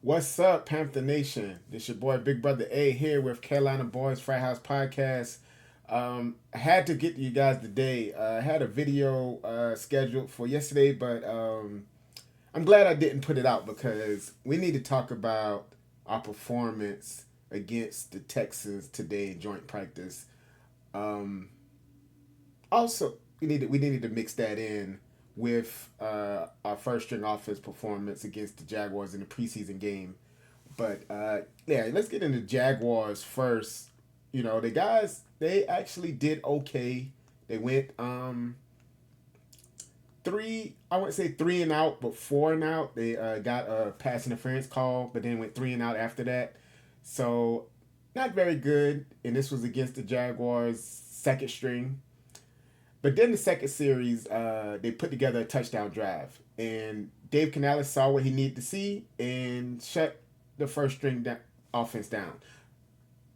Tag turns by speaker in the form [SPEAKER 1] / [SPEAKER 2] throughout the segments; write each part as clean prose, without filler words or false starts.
[SPEAKER 1] What's up, Panther Nation? This your boy Big Brother A here with Carolina Boys Frat House Podcast. I had to get to you guys today. I had a video scheduled for yesterday, but I'm glad I didn't put it out because we need to talk about our performance against the Texans today in joint practice. Um, Also, we needed to mix that in with our first string offense performance against the Jaguars in the preseason game. But yeah, let's get into Jaguars first. The guys, they actually did okay. They went I wouldn't say three and out, but four and out. They got a pass interference call, but then went three and out after that. So not very good. And this was against the Jaguars second string. But then the second series, they put together a touchdown drive, and Dave Canales saw what he needed to see and shut the first string offense down.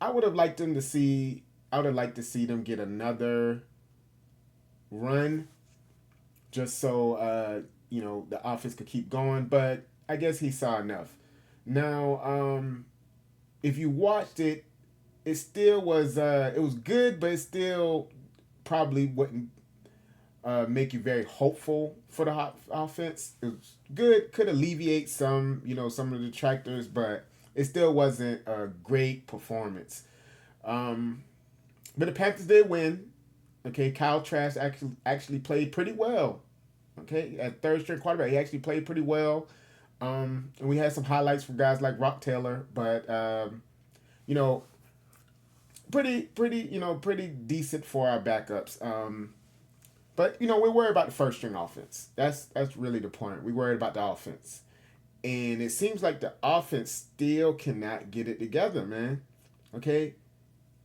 [SPEAKER 1] I would have liked them to see. I would have liked to see them get another run, just so the offense could keep going. But I guess he saw enough. Now, if you watched it, it still was it was good, but it still probably wouldn't make you very hopeful for the offense. It was good, could alleviate some of the detractors, but it still wasn't a great performance. Um, but the Panthers did win. Okay, Kyle Trask actually played pretty well. Okay, at third string quarterback, he actually played pretty well. And we had some highlights from guys like Rock Taylor, but you know, pretty decent for our backups. But we're worried about the first string offense. That's really the point. We're worried about the offense, and it seems like the offense still cannot get it together, man. Okay,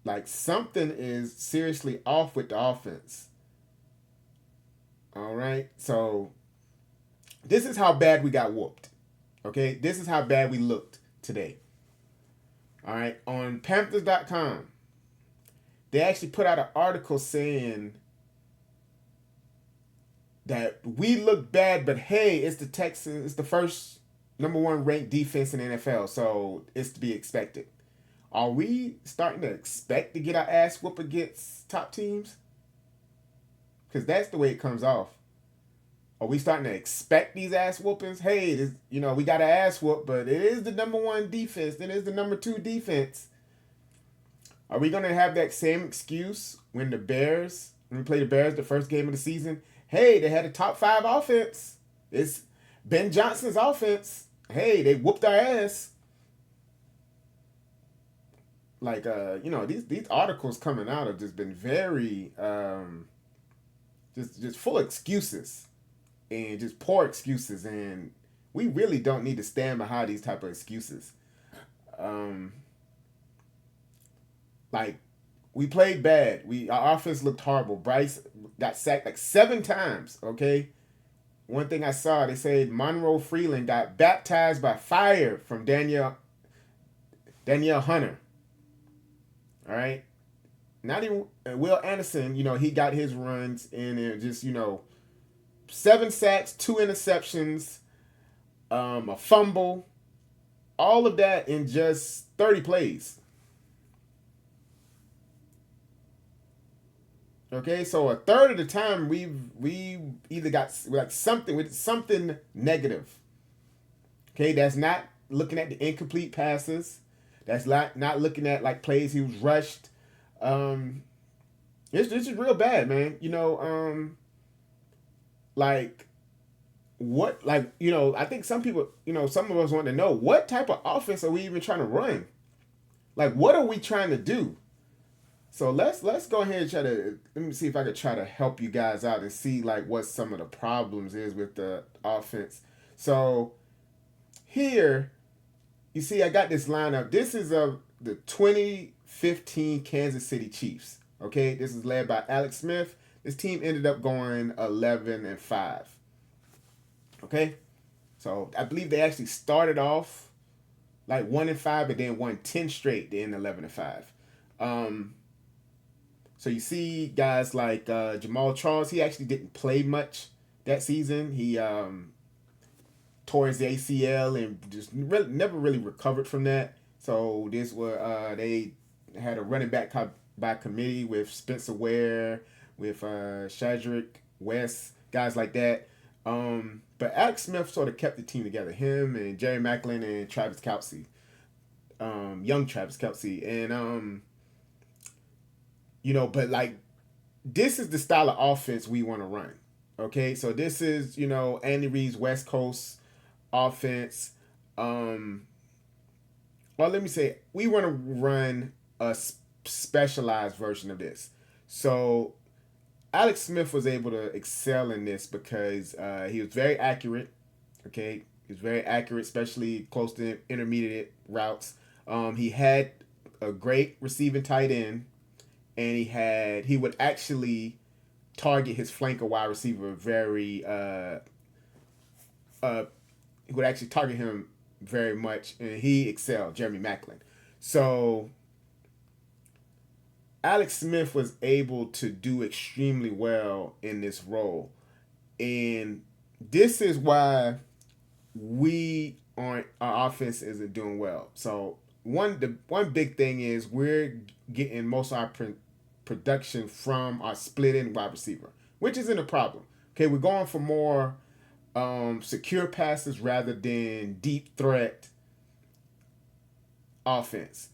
[SPEAKER 1] like something is seriously off with the offense. All right, so this is how bad we got whooped. Okay, this is how bad we looked today. All right, on Panthers.com, they actually put out an article saying that we look bad, but hey, it's the Texans. It's the first number one ranked defense in the NFL, so it's to be expected. Are we starting to expect to get our ass whooped against top teams? Because that's the way it comes off. Are we starting to expect these ass whoopings? Hey, we got an ass whoop, but it is the number one defense. It is the number two defense. Are we going to have that same excuse when we play the Bears the first game of the season? Hey, they had a top five offense. It's Ben Johnson's offense. Hey, they whooped our ass. Like these articles coming out have just been very just full of excuses and just poor excuses, and we really don't need to stand behind these type of excuses. Um, like we played bad. Our offense looked horrible. Bryce got sacked like 7 times. Okay, one thing I saw, they said Monroe Freeland got baptized by fire from Danielle Hunter. All right, not even Will Anderson. He got his runs in and just 7 sacks, 2 interceptions, a fumble, all of that in just 30 plays. Okay, so a third of the time we either got like something negative. Okay, that's not looking at the incomplete passes. That's not looking at like plays he was rushed. It's just real bad, man. Like what, I think some people, some of us want to know what type of offense are we even trying to run? Like, what are we trying to do? So let's go ahead and let me see if I could try to help you guys out and see like what some of the problems is with the offense. So here, you see, I got this lineup. This is of the 2015 Kansas City Chiefs. Okay, this is led by Alex Smith. This team ended up going 11-5. Okay, so I believe they actually started off like 1-5, but then won 10 straight. They end 11-5. So you see guys like Jamal Charles. He actually didn't play much that season. towards the ACL and just really, never really recovered from that. So this was they had a running back by committee with Spencer Ware, with Shadrick West, guys like that. But Alex Smith sort of kept the team together. Him and Jerry Maclin and Travis Kelce, young Travis Kelce, and but like this is the style of offense we want to run. Okay, so this is Andy Reid's West Coast offense. Well, let me say we want to run a specialized version of this. So Alex Smith was able to excel in this because he was very accurate. Okay, he was very accurate, especially close to intermediate routes. He had a great receiving tight end, and he would actually target his flanker wide receiver very. He would actually target him very much, and he excelled, Jeremy Maclin. So Alex Smith was able to do extremely well in this role. And this is why our offense isn't doing well. So the one big thing is we're getting most of our production from our split end wide receiver, which isn't a problem. Okay, we're going for more secure passes rather than deep threat offense.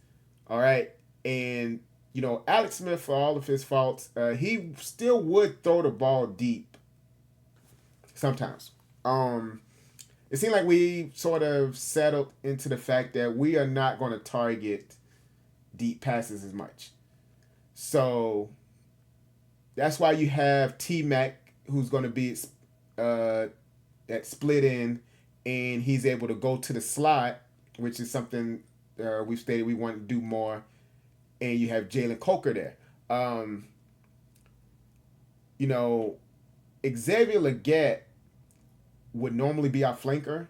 [SPEAKER 1] All right. And, Alex Smith, for all of his faults, he still would throw the ball deep sometimes. It seemed like we sort of settled into the fact that we are not going to target deep passes as much. So that's why you have T-Mac, who's going to be that split in, and he's able to go to the slot, which is something we've stated we want to do more. And you have Jalen Coker there. Xavier Legette would normally be our flanker,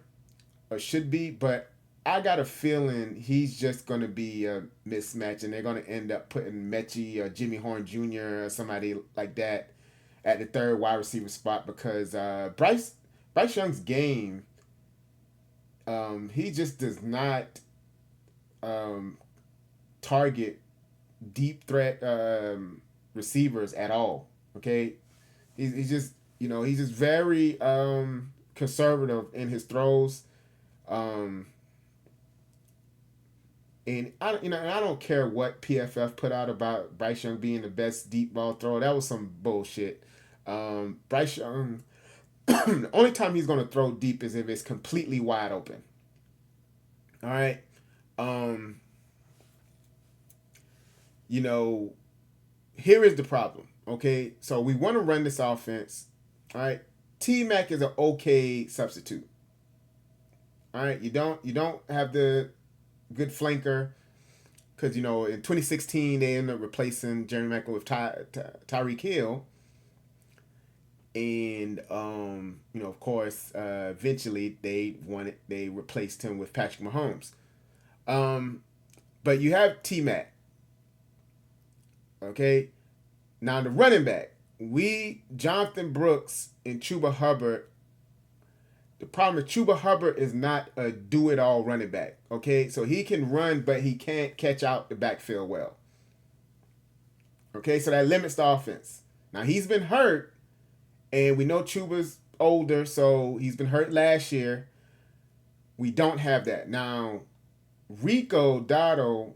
[SPEAKER 1] or should be, but I got a feeling he's just going to be a mismatch, and they're going to end up putting Mechie or Jimmy Horn Jr. or somebody like that at the third wide receiver spot because Bryce Young's game, he just does not target deep threat receivers at all. Okay, he's just he's just very conservative in his throws, and I don't care what PFF put out about Bryce Young being the best deep ball thrower. That was some bullshit. Bryce Young, the only time he's gonna throw deep is if it's completely wide open. All right. Here is the problem. Okay, so we want to run this offense. All right, T-Mac is an okay substitute. All right, you don't have the good flanker because in 2016 they ended up replacing Jeremy Maclin with Tyreek Hill, and of course eventually they replaced him with Patrick Mahomes. But you have T-Mac. Okay, now the running back, Jonathan Brooks and Chuba Hubbard. The problem is Chuba Hubbard is not a do-it-all running back. Okay, so he can run, but he can't catch out the backfield well. Okay, so that limits the offense. Now he's been hurt, and we know Chuba's older, so he's been hurt last year. We don't have that now. Rico Dotto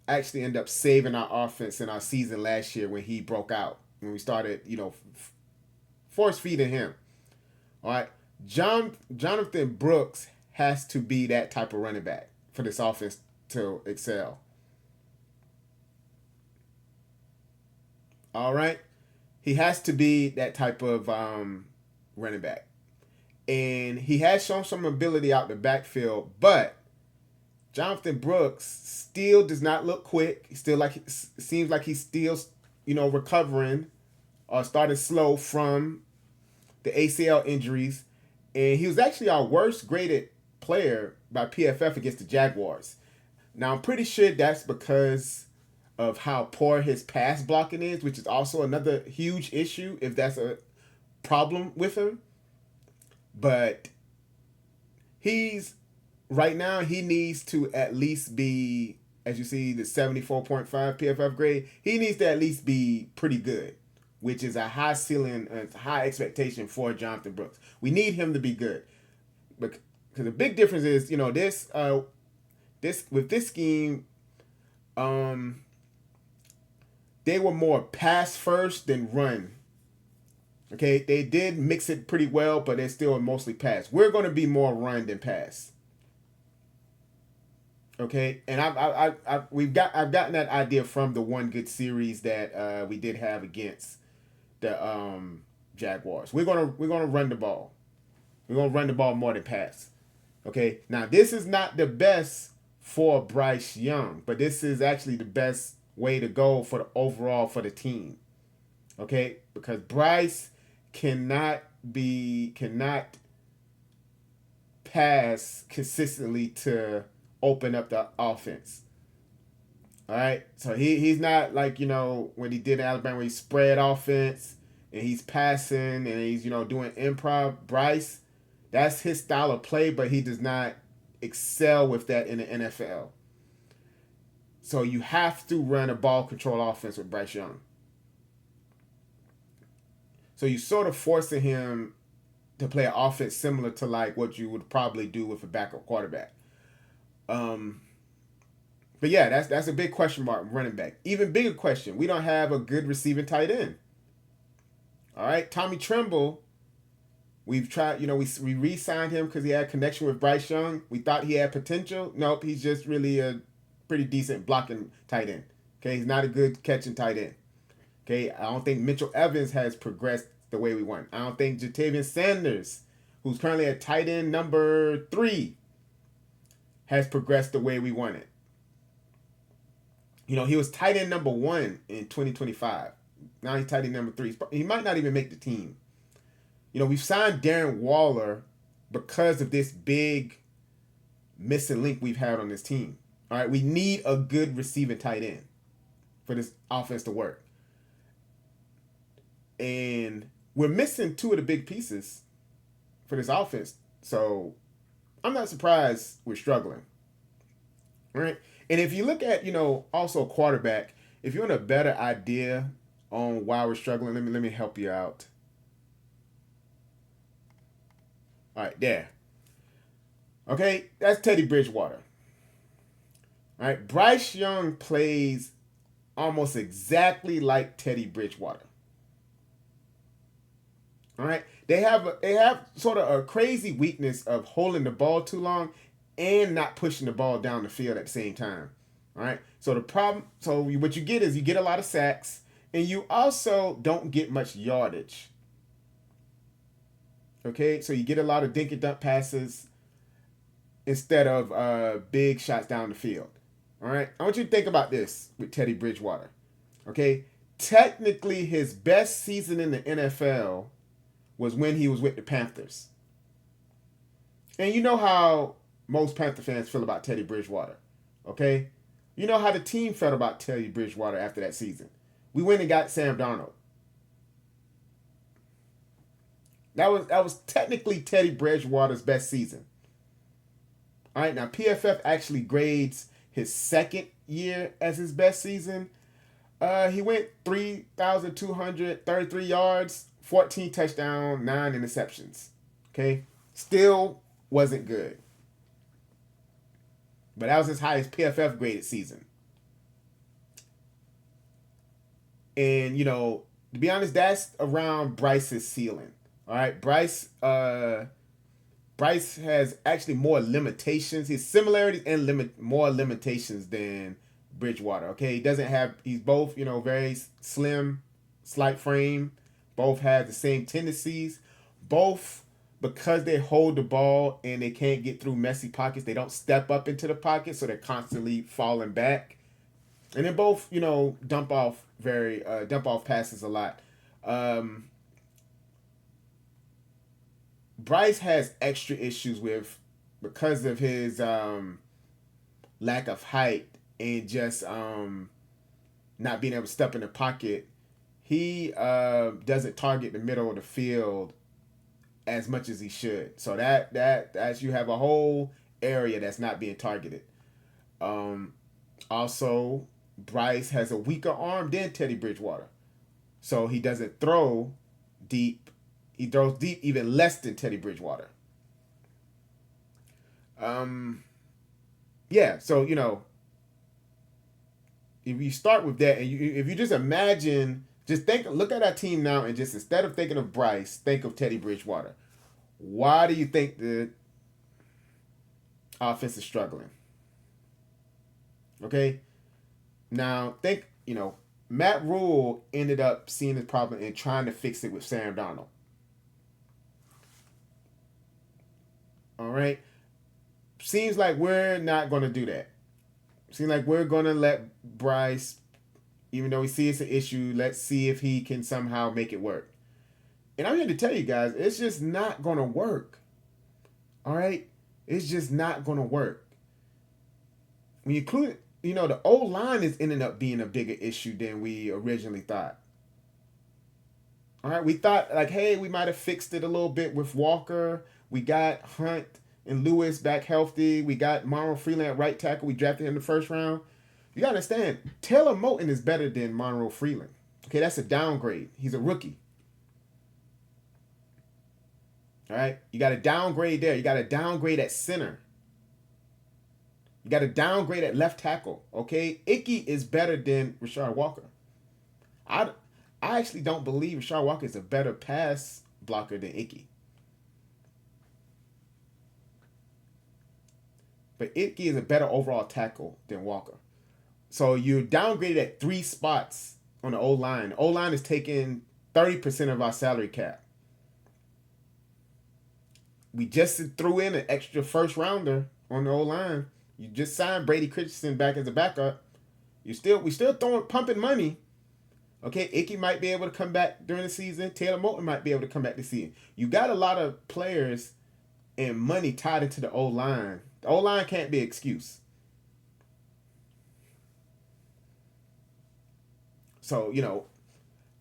[SPEAKER 1] actually ended up saving our offense in our season last year when he broke out, when we started, force feeding him. All right. Jonathan Brooks has to be that type of running back for this offense to excel. All right. He has to be that type of running back. And he has shown some ability out the backfield, but Jonathan Brooks still does not look quick. Seems like he's still, recovering or started slow from the ACL injuries. And he was actually our worst graded player by PFF against the Jaguars. Now, I'm pretty sure that's because of how poor his pass blocking is, which is also another huge issue if that's a problem with him. But he's right now he needs to at least be, as you see, the 74.5 PFF grade. He needs to at least be pretty good, which is a high ceiling, a high expectation for Jonathan Brooks. We need him to be good, because the big difference is, this with this scheme, they were more pass first than run. Okay, they did mix it pretty well, but they're still mostly pass. We're going to be more run than pass. Okay, and I've gotten that idea from the one good series that we did have against the Jaguars. We're gonna run the ball. We're gonna run the ball more than pass. Okay, now this is not the best for Bryce Young, but this is actually the best way to go for the overall for the team. Okay, because Bryce cannot pass consistently to open up the offense. All right, so he's not like, when he did in Alabama, where he spread offense and he's passing and he's doing improv. Bryce, that's his style of play, but he does not excel with that in the NFL. So you have to run a ball control offense with Bryce Young. So you sort of forcing him to play an offense similar to like what you would probably do with a backup quarterback. But yeah, that's a big question mark running back. Even bigger question, we don't have a good receiving tight end. All right, Tommy Tremble, we've tried, we re-signed him because he had a connection with Bryce Young. We thought he had potential. Nope, he's just really a pretty decent blocking tight end. Okay, he's not a good catching tight end. Okay, I don't think Mitchell Evans has progressed the way we want. I don't think Jatavian Sanders, who's currently at tight end number 3, has progressed the way we wanted. He was tight end number 1 in 2025. Now he's tight end number 3. He might not even make the team. We've signed Darren Waller because of this big missing link we've had on this team. All right, we need a good receiving tight end for this offense to work. And we're missing 2 of the big pieces for this offense. So I'm not surprised we're struggling. All right. And if you look at, also quarterback, if you want a better idea on why we're struggling, let me help you out. All right, there. Okay, that's Teddy Bridgewater. All right, Bryce Young plays almost exactly like Teddy Bridgewater. All right, they have sort of a crazy weakness of holding the ball too long and not pushing the ball down the field at the same time. All right, so what you get is you get a lot of sacks and you also don't get much yardage. Okay, so you get a lot of dink and dunk passes instead of big shots down the field. All right, I want you to think about this with Teddy Bridgewater. Okay, technically his best season in the NFL was when he was with the Panthers. And you know how most Panther fans feel about Teddy Bridgewater. Okay, you know how the team felt about Teddy Bridgewater after that season. We went and got Sam Darnold. That was technically Teddy Bridgewater's best season. All right, now PFF actually grades his second year as his best season. He went 3,233 yards, 14 touchdowns, 9 interceptions. Okay, still wasn't good. But that was his highest PFF graded season. And, to be honest, that's around Bryce's ceiling. All right, Bryce has actually more limitations. His similarities and more limitations than Bridgewater. Okay, he's both, very slim, slight frame. Both have the same tendencies. Both, because they hold the ball and they can't get through messy pockets, they don't step up into the pocket, so they're constantly falling back. And they both, dump off passes a lot. Bryce has extra issues because of his lack of height and just not being able to step in the pocket. He doesn't target the middle of the field as much as he should. So that's you have a whole area that's not being targeted. Um, Also, Bryce has a weaker arm than Teddy Bridgewater, so he doesn't throw deep. He throws deep even less than Teddy Bridgewater. Um, yeah, so if you start with that, and if you just imagine, just look at our team now, and just instead of thinking of Bryce, think of Teddy Bridgewater. Why do you think the offense is struggling? Okay, now think, Matt Rule ended up seeing this problem and trying to fix it with Sam Darnold. All right, seems like we're not going to do that. Seems like we're going to let Bryce, even though we see it's an issue, let's see if he can somehow make it work. And I'm here to tell you guys, it's just not going to work. All right? It's just not going to work. When you include, the O line is ending up being a bigger issue than we originally thought. All right? We thought, like, hey, we might have fixed it a little bit with Walker. We got Hunt and Lewis back healthy. We got Monroe Freeland at right tackle. We drafted him in the first round. You got to understand, Taylor Moton is better than Monroe Freeland. Okay, that's a downgrade. He's a rookie. All right, you got to downgrade there. You got to downgrade at center. You got to downgrade at left tackle. Okay, Icky is better than Rashard Walker. I actually don't believe Rashard Walker is a better pass blocker than Icky. But Icky is a better overall tackle than Walker. So you downgraded at 3 spots on the O line. O line is taking 30% of our salary cap. We just threw in an extra first rounder on the O line. You just signed Brady Christensen back as a backup. We still pumping money. Okay, Icky might be able to come back during the season. Taylor Moton might be able to come back this season. You got a lot of players and money tied into the O line. The O line can't be an excuse. So,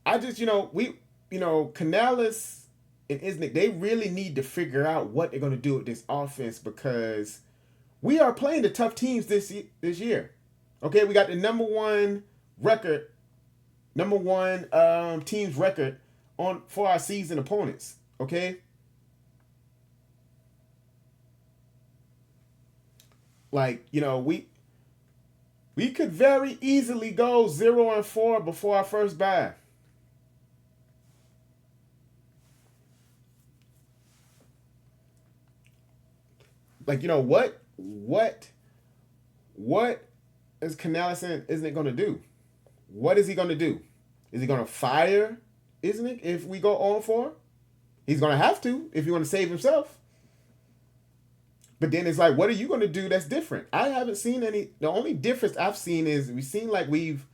[SPEAKER 1] I just, Canales and Isnick, they really need to figure out what they're going to do with this offense, because we are playing the tough teams this year. Okay, we got the number one team's record for our season opponents. Okay, like we could very easily go 0-4 before our first bye. Like, what is Canales isn't it going to do? What is he going to do? Is he going to fire isn't it if we go 0-4? He's going to have to if you want to save himself. But then it's like, what are you going to do that's different? I haven't seen any. The only difference I've seen is we seem like we've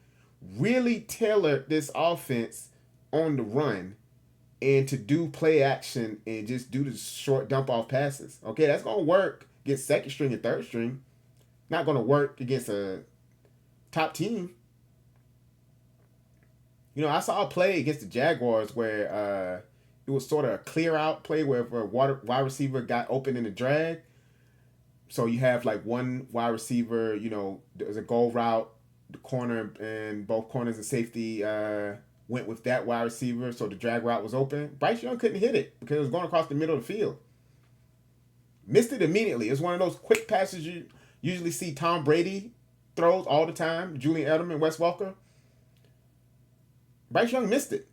[SPEAKER 1] really tailored this offense on the run and to do play action and just do the short dump off passes. Okay, that's going to work against second string and third string. Not going to work against a top team. I saw a play against the Jaguars where it was sort of a clear out play where a wide receiver got open in the drag. So you have like one wide receiver, there's a goal route, the corner and both corners and safety went with that wide receiver, so the drag route was open. Bryce Young couldn't hit it because it was going across the middle of the field. Missed it immediately. It's one of those quick passes you usually see Tom Brady throws all the time, Julian Edelman, Wes Welker. Bryce Young missed it.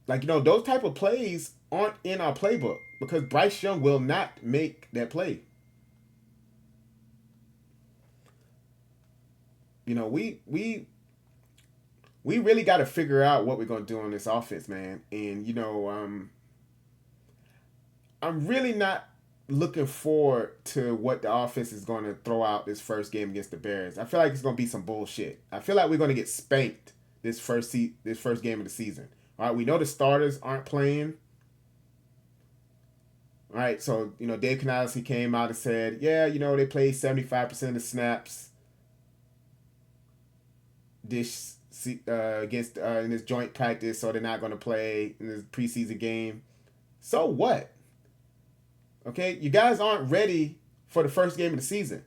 [SPEAKER 1] Like, those type of plays aren't in our playbook because Bryce Young will not make that play. We really got to figure out what we're going to do on this offense, man. And, I'm really not looking forward to what the offense is going to throw out this first game against the Bears. I feel like it's going to be some bullshit. I feel like we're going to get spanked this first game of the season. All right, we know the starters aren't playing. All right, so, Dave Canales, he came out and said, yeah, they played 75% of the snaps this against in this joint practice, so they're not going to play in this preseason game. So what? Okay, you guys aren't ready for the first game of the season.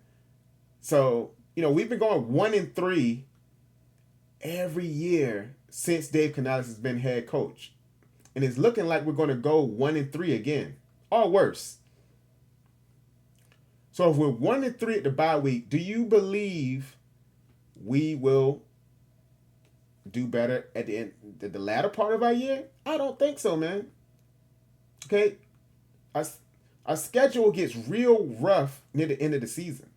[SPEAKER 1] So we've been going 1-3 every year since Dave Canales has been head coach, and it's looking like we're going to go 1-3 again, or worse. So if we're 1-3 at the bye week, do you believe we will do better at the latter part of our year? I don't think so, man. Okay, our schedule gets real rough near the end of the season.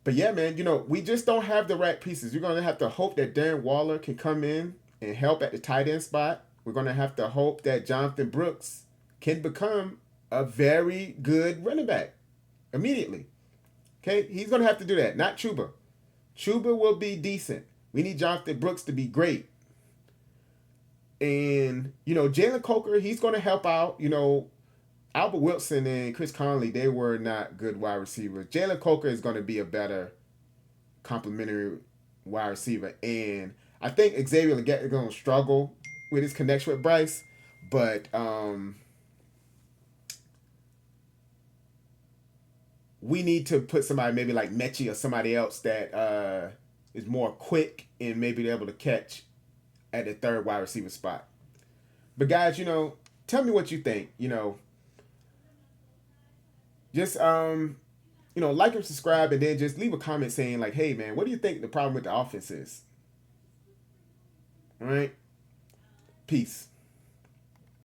[SPEAKER 1] But yeah, man, we just don't have the right pieces. You're going to have to hope that Darren Waller can come in and help at the tight end spot. We're going to have to hope that Jonathan Brooks can become a very good running back immediately. Okay, he's going to have to do that, not Chuba. Chuba will be decent. We need Jonathan Brooks to be great. And, Jalen Coker, he's going to help out. Albert Wilson and Chris Conley, they were not good wide receivers. Jalen Coker is going to be a better complementary wide receiver. And I think Xavier Legette is going to struggle with his connection with Bryce. But we need to put somebody maybe like Mechie or somebody else that is more quick and maybe able to catch at the third wide receiver spot. But guys, tell me what you think. Just like and subscribe, and then just leave a comment saying like, hey man, what do you think the problem with the offense is? All right. Peace.